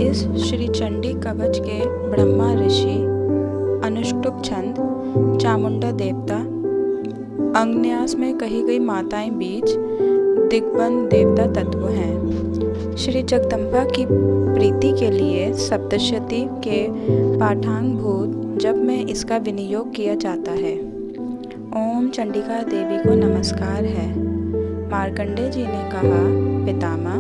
इस श्री चंडी कवच के ब्रह्मा ऋषि, अनुष्टुप छंद, चामुंडा देवता, अंगन्यास में कही गई माताएं बीज, दिग्बंध देवता तत्व हैं। श्री जगदम्बा की प्रीति के लिए सप्तशती के पाठांगभूत जप में इसका विनियोग किया जाता है। ओम चंडिका देवी को नमस्कार है। मार्कंडेय जी ने कहा, पितामह,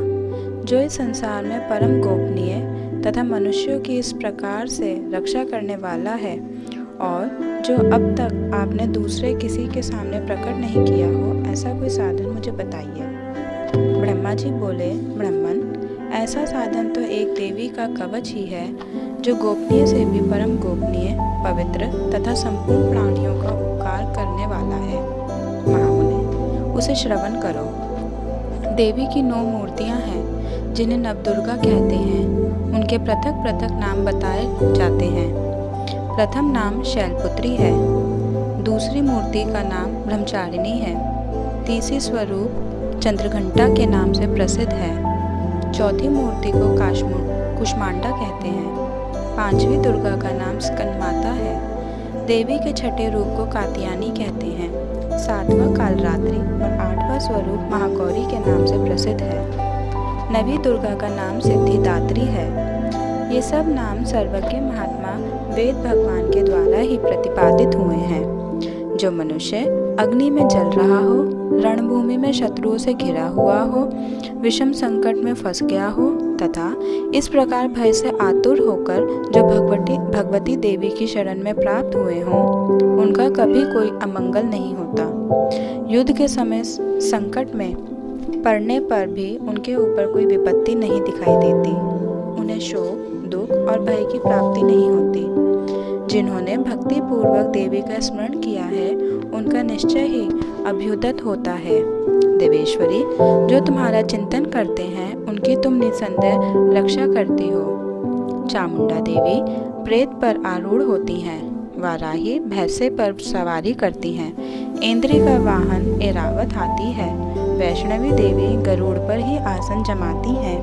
जो इस संसार में परम गोपनीय तथा मनुष्यों की इस प्रकार से रक्षा करने वाला है और जो अब तक आपने दूसरे किसी के सामने प्रकट नहीं किया हो, ऐसा कोई साधन मुझे बताइए। ब्रह्मा जी बोले, ब्राह्मण, ऐसा साधन तो एक देवी का कवच ही है जो गोपनीय से भी परम गोपनीय, पवित्र तथा संपूर्ण प्राणियों का उपकार करने वाला है। महामुने, उसे श्रवण करो। देवी की 9 मूर्तियां हैं जिन्हें नवदुर्गा कहते हैं। उनके पृथक पृथक नाम बताए जाते हैं। प्रथम नाम शैलपुत्री है, दूसरी मूर्ति का नाम ब्रह्मचारिणी है, तीसरी स्वरूप चंद्रघंटा के नाम से प्रसिद्ध है, चौथी मूर्ति को कुष्मांडा कहते हैं, पांचवी दुर्गा का नाम स्कंदमाता है, देवी के छठे रूप को कात्यायनी कहते हैं, सातवां कालरात्रि और 8वां स्वरूप महागौरी के नाम से प्रसिद्ध है, नवी दुर्गा का नाम सिद्धिदात्री है। ये सब नाम सर्वज्ञ महात्मा वेद भगवान के द्वारा ही प्रतिपादित हुए हैं। जो मनुष्य अग्नि में जल रहा हो, रणभूमि में शत्रुओं से घिरा हुआ हो, विषम संकट में फंस गया हो तथा इस प्रकार भय से आतुर होकर जो भगवती देवी की शरण में प्राप्त हुए हों, उनका कभी कोई अमंगल नहीं होता। युद्ध के समय संकट में पड़ने पर भी उनके ऊपर कोई विपत्ति नहीं दिखाई देती। उन्हें शोक, दुख और भय की प्राप्ति नहीं होती। जिन्होंने भक्ति पूर्वक देवी का स्मरण किया है, उनका निश्चय ही अभ्युदय होता है। देवेश्वरी, जो तुम्हारा चिंतन करते हैं, उनकी तुम निसंदेह रक्षा करती हो। चामुंडा देवी प्रेत पर आरूढ़ होती हैं, वाराही भैंसे पर सवारी करती हैं, इंद्री का वाहन ऐरावत हाथी है, वैष्णवी देवी गरुड़ पर ही आसन जमाती हैं,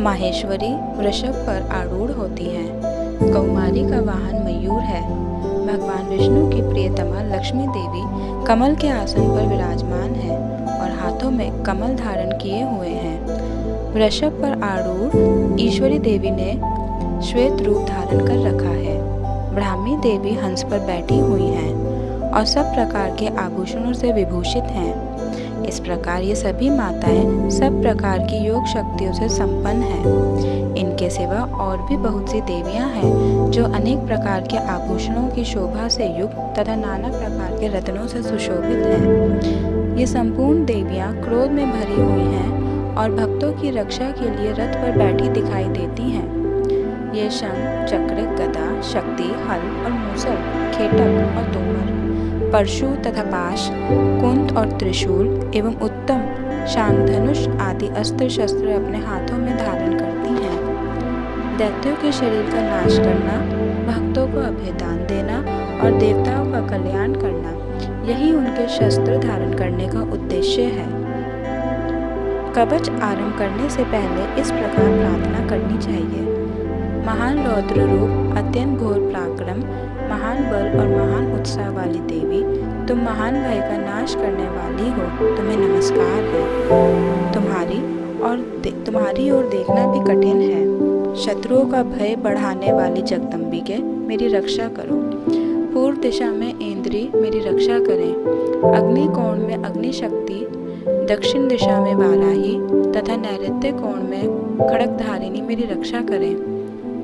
माहेश्वरी वृषभ पर आरूढ़ होती हैं, कौमारी का वाहन मयूर है, भगवान विष्णु की प्रियतमा लक्ष्मी देवी कमल के आसन पर विराजमान है और हाथों में कमल धारण किए हुए हैं। वृषभ पर आरूढ़ ईश्वरी देवी ने श्वेत रूप धारण कर रखा है। ब्राह्मी देवी हंस पर बैठी हुई हैं और सब प्रकार के आभूषणों से विभूषित हैं। इस प्रकार ये सभी माताएं सब प्रकार की योग शक्तियों से संपन्न हैं। इनके सिवा और भी बहुत सी देवियां हैं जो अनेक प्रकार के आभूषणों की शोभा से युक्त तथा नाना प्रकार के रत्नों से सुशोभित हैं। ये संपूर्ण देवियां क्रोध में भरी हुई हैं और भक्तों की रक्षा के लिए रथ पर बैठी दिखाई देती हैं। ये शंख, चक्र, गदा, शक्ति, हल और मूसल, खेटक और तोमर, परशु तथा पाश, कुंत और त्रिशूल एवं उत्तम शांगधनुष आदि अस्त्र शस्त्र अपने हाथों में धारण करती हैं। दैत्यों के शरीर का नाश करना, भक्तों को अभयदान देना और देवताओं का कल्याण करना, यही उनके शस्त्र धारण करने का उद्देश्य है। कवच आरंभ करने से पहले इस प्रकार प्रार्थना करनी चाहिए। महान रौद्र रूप, अत्यंत घोर पराक्रम, महान बल और महान उत्साह वाली देवी, तुम महान भय का नाश करने वाली हो, तुम्हें नमस्कार है। तुम्हारी ओर देखना भी कठिन है। शत्रुओं का भय बढ़ाने वाली जगदम्बिके, मेरी रक्षा करो। पूर्व दिशा में इंद्री मेरी रक्षा करें। अग्नि कोण में अग्नि शक्ति, दक्षिण दिशा में वाराही तथा नैऋत्य कोण में खड़गधारिणी मेरी रक्षा करें।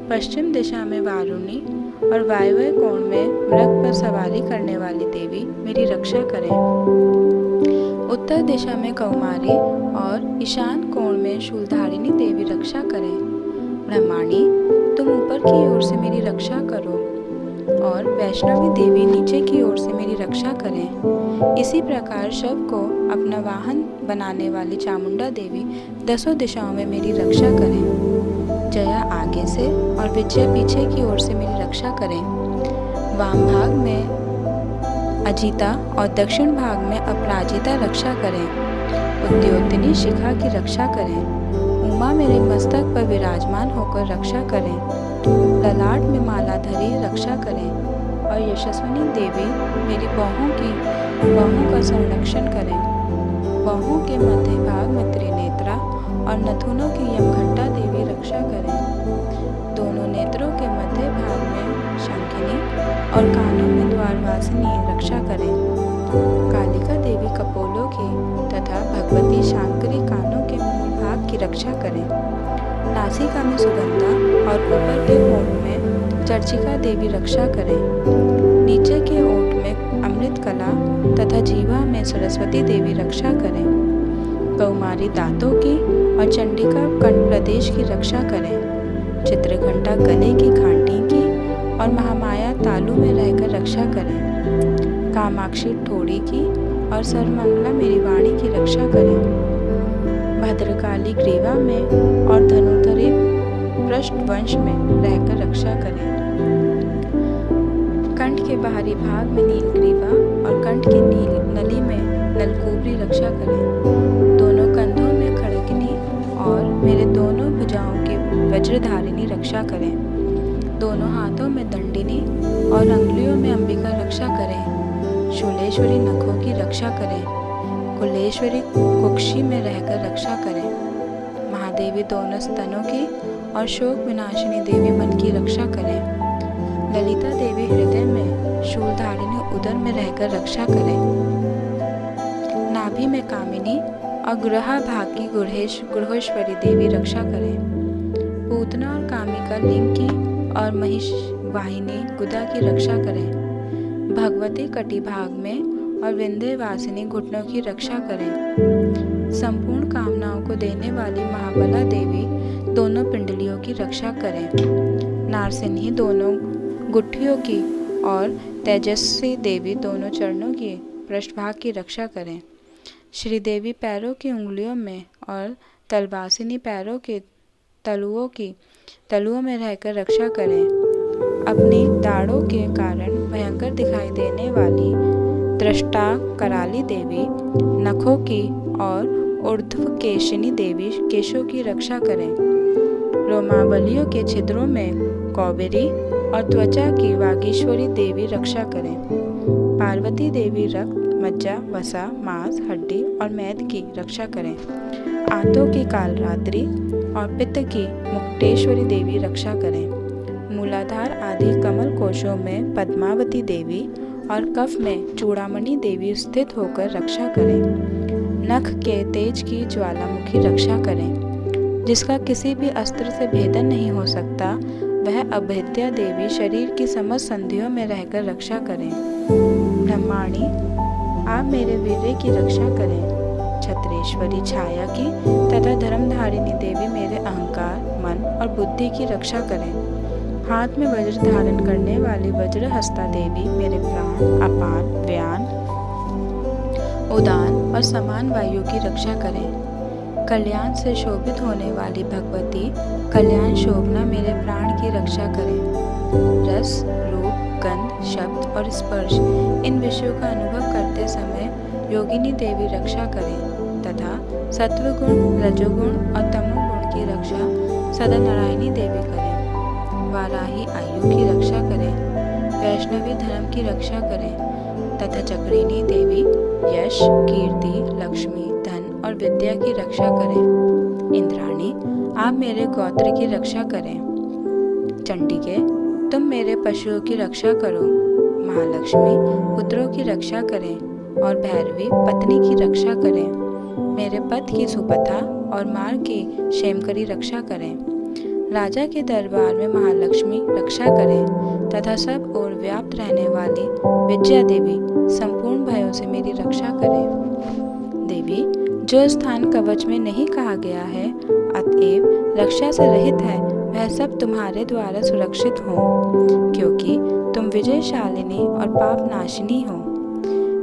पश्चिम दिशा में वारुणी और वायव्य कोण में मृग पर सवारी करने वाली देवी मेरी रक्षा करें। उत्तर दिशा में कौमारी और ईशान कोण में शूलधारिणी देवी रक्षा करें। ब्रह्माणी, तुम ऊपर की ओर से मेरी रक्षा करो और वैष्णवी देवी नीचे की ओर से मेरी रक्षा करें। इसी प्रकार शव को अपना वाहन बनाने वाली चामुंडा देवी 10 दिशाओं में मेरी रक्षा करें। जया आगे से और विजय पीछे की ओर से मेरी रक्षा करें। वाम भाग में अजिता और दक्षिण भाग में अपराजिता रक्षा करें। उद्योतनी शिखा की रक्षा करें। उमा मेरे मस्तक पर विराजमान होकर रक्षा करें। ललाट में माला धरी रक्षा करें और यशस्विनी देवी मेरी बाहों का संरक्षण करें। बाहों के मध्य भाग में त्रिनेत्रा और नथुनों की यमघंटा देवी रक्षा करें। दोनों नेत्रों के मध्य भाग में शंखिनी और कानों में द्वारवासिनी रक्षा करें। कालिका देवी कपोलों की तथा भगवती शांकरी कानों के मूल भाग की रक्षा करें। नासिका में सुगंधा और ऊपर के होंठ में चर्चिका देवी रक्षा करें। नीचे के ओठ में अमृत कला तथा जीवा में सरस्वती देवी रक्षा करें। कौमारी दांतों की और चंडिका कंठ प्रदेश की रक्षा करें। चित्रघंटा गले की घाटी की और महामाया तालु में रहकर रक्षा करें। कामाक्षी ठोड़ी की और सर्वमंगला मेरी वाणी की रक्षा करें। भद्रकाली ग्रीवा में और धनुधरी पृष्ठवंश में रहकर रक्षा करें। कंठ के बाहरी भाग में नीलग्रीवा और कंठ की नली में नलकूबरी रक्षा करें। दोनों कंधों में खड़गनी और मेरे दोनों भुजाओं की वज्रधारिणी रक्षा करें। दोनों हाथों में दंडिनी और अंगुलियों में अंबिका रक्षा करें। शूलेश्वरी नखों की रक्षा करें। कुलेश्वरी कुक्षी में रहकर रक्षा करें। महादेवी दोनों स्तनों की और शोक विनाशिनी देवी मन की रक्षा करें। ललिता देवी हृदय में शूलधारिणी उदर में रहकर रक्षा करें। नाभि में कामिनी और गृहा भाग की गुरहेश्वरी देवी रक्षा करें। पूतना और कामिका लिंग की और महिष वाहिनी गुदा की रक्षा करें। भगवती कटी भाग में और विंध्यवासिनी घुटनों की रक्षा करें। संपूर्ण कामनाओं को देने वाली महाबला देवी दोनों पिंडलियों की रक्षा करें। नारसिंही दोनों गुठियों की और तेजस्वी देवी दोनों चरणों की पृष्ठभाग की रक्षा करें। श्रीदेवी पैरों की उंगलियों में और तलवासिनी पैरों के तलुओं में रहकर रक्षा करें। अपनी दाढ़ों के कारण भयंकर दिखाई देने वाली दृष्टा कराली देवी नखों की और ऊर्ध्व केशिनी देवी केशों की रक्षा करें। रोमावलियों के छिद्रों में कौबेरी और त्वचा की वागीश्वरी देवी रक्षा करें। पार्वती देवी रक्त, मज्जा, वसा, मांस, हड्डी और मैद की रक्षा करें। आंतों की कालरात्रि और पित्त की मुक्तेश्वरी देवी रक्षा करें। मूलाधार आदि कमल कोशों में पद्मावती देवी और कफ में चूड़ामणि देवी स्थित होकर रक्षा करें। नख के तेज की ज्वालामुखी रक्षा करें। जिसका किसी भी अस्त्र से भेदन नहीं हो सकता, वह अभेद्या देवी शरीर की समस्त संधियों में रहकर रक्षा करें। ब्रह्माणी, आप मेरे वीर्य की रक्षा करें। छत्रेश्वरी छाया की तथा धर्मधारिणी देवी मेरे अहंकार, मन और बुद्धि की रक्षा करें। हाथ में वज्र धारण करने वाली वज्रहस्ता देवी मेरे प्राण, अपान, व्यान, उदान और समान वायु की रक्षा करें। कल्याण से शोभित होने वाली भगवती कल्याण शोभना मेरे प्राण की रक्षा करें। रस, रूप, गंध, शब्द और स्पर्श इन विषयों का अनुभव करते समय योगिनी देवी रक्षा करें तथा सत्वगुण, रजोगुण और तमोगुण की रक्षा सदा नारायणी देवी करें। वाराही आयु की रक्षा करें। वैष्णवी धर्म की रक्षा करें तथा चक्रिणी देवी यश, कीर्ति, लक्ष्मी, धन और विद्या की रक्षा करें। इंद्राणी, आप मेरे गोत्र की रक्षा करें। चंडिके, तुम मेरे पशुओं की रक्षा करो। महालक्ष्मी, पुत्रों की रक्षा करें और भैरवी पत्नी की रक्षा करें। मेरे पति की सुपथा और मार्ग की क्षेमकरी रक्षा करें। राजा के दरबार में महालक्ष्मी रक्षा करें तथा सब ओर व्याप्त रहने वाली विद्या देवी संपूर्ण भयों से मेरी रक्षा करें। देवी, जो स्थान कवच में नहीं कहा गया है अतएव रक्षा से रहित है, वह सब तुम्हारे द्वारा सुरक्षित हो, क्योंकि तुम विजयशालिनी और पाप नाशिनी हो।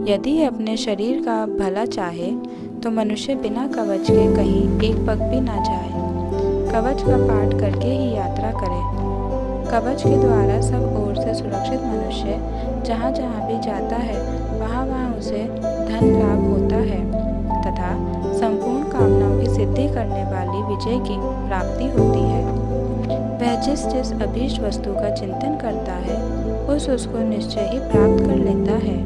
यदि अपने शरीर का भला चाहे तो मनुष्य बिना कवच के कहीं एक पग भी ना जाए। कवच का पाठ करके ही यात्रा करे। कवच के द्वारा सब ओर से सुरक्षित मनुष्य जहाँ जहाँ भी जाता है वहाँ वहाँ उसे धन लाभ होता है तथा संपूर्ण कामनाओं की सिद्धि करने वाली विजय की प्राप्ति होती है। वह जिस जिस अभीष्ट वस्तु का चिंतन करता है उसको निश्चय ही प्राप्त कर लेता है।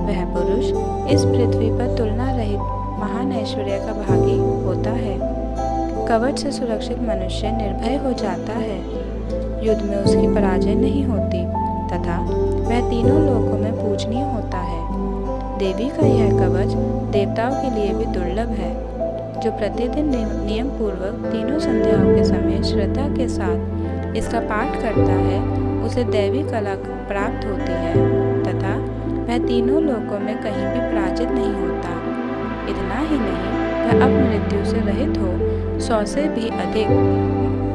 वह पुरुष इस पृथ्वी पर तुलना रहित महान ऐश्वर्य का भागी होता है। कवच से सुरक्षित मनुष्य निर्भय हो जाता है। युद्ध में उसकी पराजय नहीं होती तथा वह तीनों लोकों में पूजनीय होता है। देवी का यह कवच देवताओं के लिए भी दुर्लभ है। जो प्रतिदिन नियम पूर्वक तीनों संध्याओं के समय श्रद्धा के साथ इसका पाठ करता है उसे दैवी कला प्राप्त होती है तथा वह तीनों लोकों में कहीं भी पराजित नहीं होता। इतना ही नहीं, वह अब मृत्यु से रहित हो 100 से भी अधिक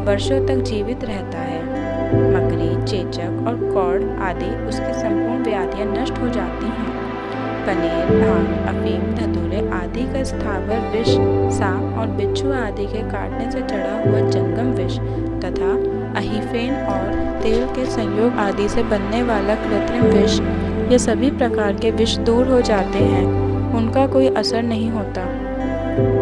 वर्षों तक जीवित रहता है। मकड़ी, चेचक और कौड़ आदि उसकी संपूर्ण व्याधियां नष्ट हो जाती हैं। पनीर, भांग, अफीम, धतूरे आदि का स्थावर विष, सांप और बिच्छू आदि के काटने से चढ़ा हुआ जंगम विष तथा अहिफेन और तेल के संयोग आदि से बनने वाला कृत्रिम विष, ये सभी प्रकार के विष दूर हो जाते हैं, उनका कोई असर नहीं होता।